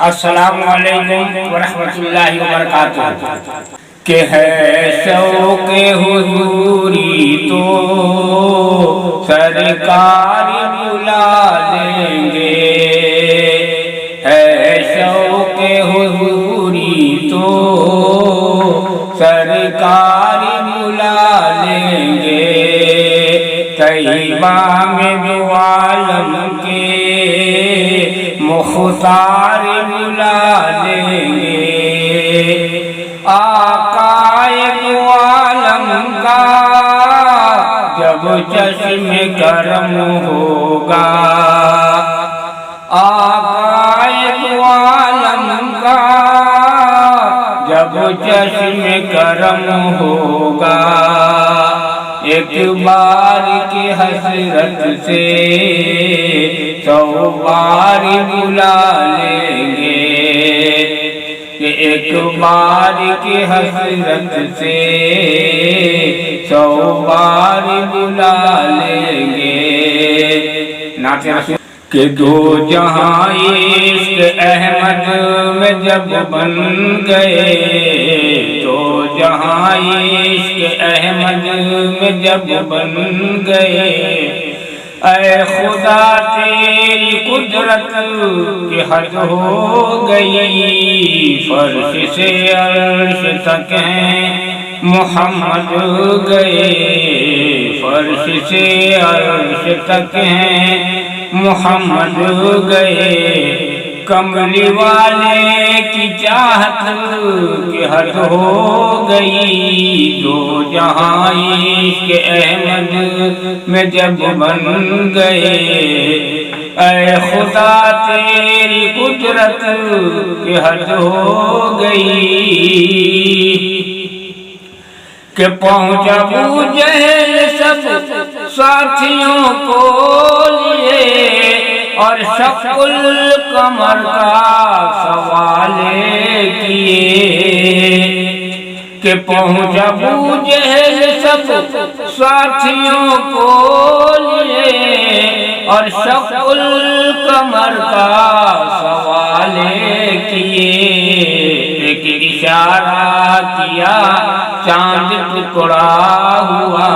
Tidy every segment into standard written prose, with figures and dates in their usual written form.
السلام علیکم ورحمۃ اللہ وبرکاتہ۔ کہ ہے شوق حضوری تو سرکار بلا دیں گے، ہے شوق حضوری تو سرکار بلا لیں گے، طیبہ میں دو عالم کے مختار بلا لیں گے، آقائے دو عالم کا جب چشم کرم ہوگا، آقائے دو عالم کا جب چشم کرم ہوگا، ایک بار کی حسرت سے 100 بار بلا لیں گے، کہ ایک بار کی حسرت سے 100 بار بلا لیں گے۔ نعت رسول کہ دو جہاں عشق احمد میں جب بن گئے، دو جہاں عشق احمد میں جب بن گئے، اے خدا تیری قدرت کی حد ہو گئی، فرش سے عرش تک ہیں محمد گئے، فرش سے عرش تک ہیں محمد گئے، کملی والے کی چاہت کی حد ہو گئی، دو جہاں عشق احمد میں جب بن گئے، اے خدا تیری قدرت کی حد ہو گئی، کہ پہنچا ابو جہل سب ساتھیوں کو لیے، اور شق القمر کا سوال کیے، کہ پہنچا ابو جہل سب ساتھیوں کو لیے، اور شق القمر کا سوال کیے، ایک اشارہ کیا چاند ٹکڑا ہوا،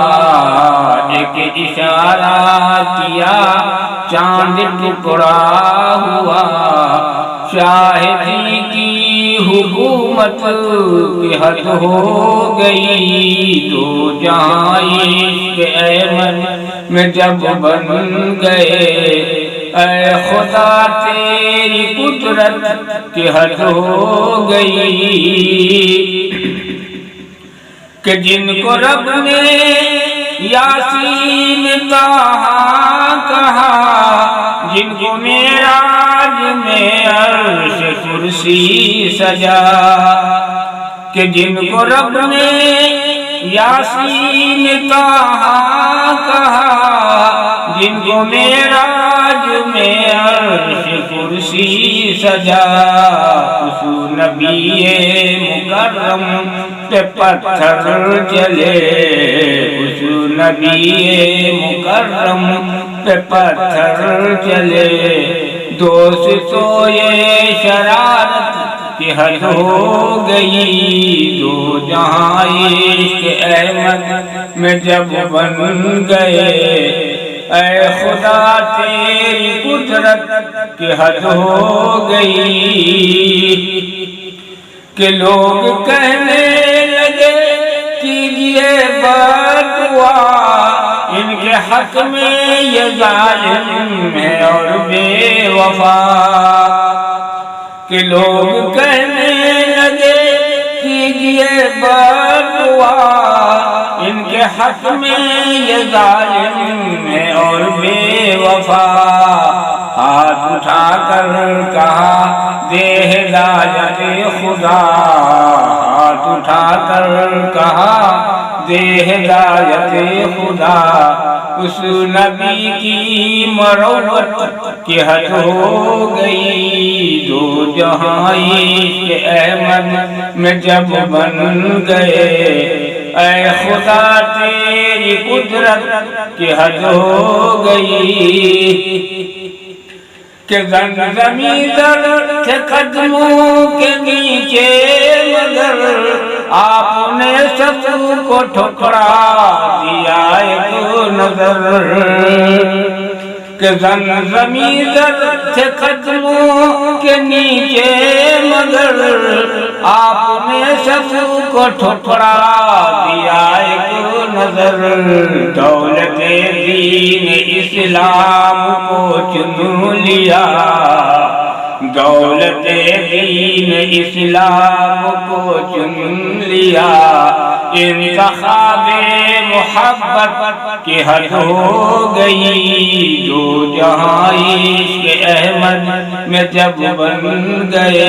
ایک اشارہ کیا چاند ٹکڑا ہوا، شاہدی کی حکومت کی حد ہو گئی، دو جہاں عشق احمد میں جب بن گئے، اے خدا تیری قدرت کی حد ہو گئی، کہ جن کو رب نے یاسین طہٰ کہا، جن کو معراج میں عرش کرسی سجا، کہ جن کو رب نے یاسین طہٰ کہا، جن کو معراج میں عرش کرسی سجا، اس نبی مکرم پہ پتھر چلے، اس نبی مکرم پہ پتھر چلے، دوستو یہ شرارت کی حد ہو گئی، دو جہاں عشق احمد میں جب بن گئے، اے خدا تیری قدرت کی حد ہو گئی، کہ لوگ کہنے لگے کیجئے بددعا، ان کے حق میں یہ ظالم ہے اور بے وفا، کہ لوگ کہنے لگے کیجئے بددعا، ان کے حق میں یہ ظالم ہے اور بے وفا، ہاتھ اٹھا کر کہا دے ہدایت خدا، ہاتھ اٹھا کر کہا دے ہدایت خدا، اس نبی کی مروت کی حد ہو گئی، دو جہاں عشق احمد میں جب بن گئے، اے خدا تیری قدرت کی حد ہو گئی، کہ زمزمی در تھے قدموں کے نیچے مگر آپ نے سسو کو ٹھکرا دیا ایک نظر کہ زمزمی در تھے قدموں کے نیچے مگر آپ نے سسو کو ٹھکرا دیا ایک نظر دولت دین اسلام کو چن لیا دولت دین اسلام کو چن لیا انتخاب محبت کی حد ہو گئی دو جہاں عشق احمد میں جب بن گئے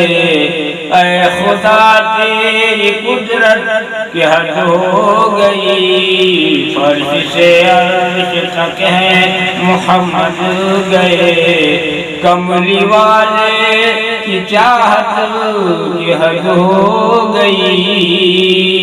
اے خدا تیری قدرت کی حد ہو گئی فرش سے عرش تک ہے محمد گئے کملی والے کی چاہت کی حد ہو گئی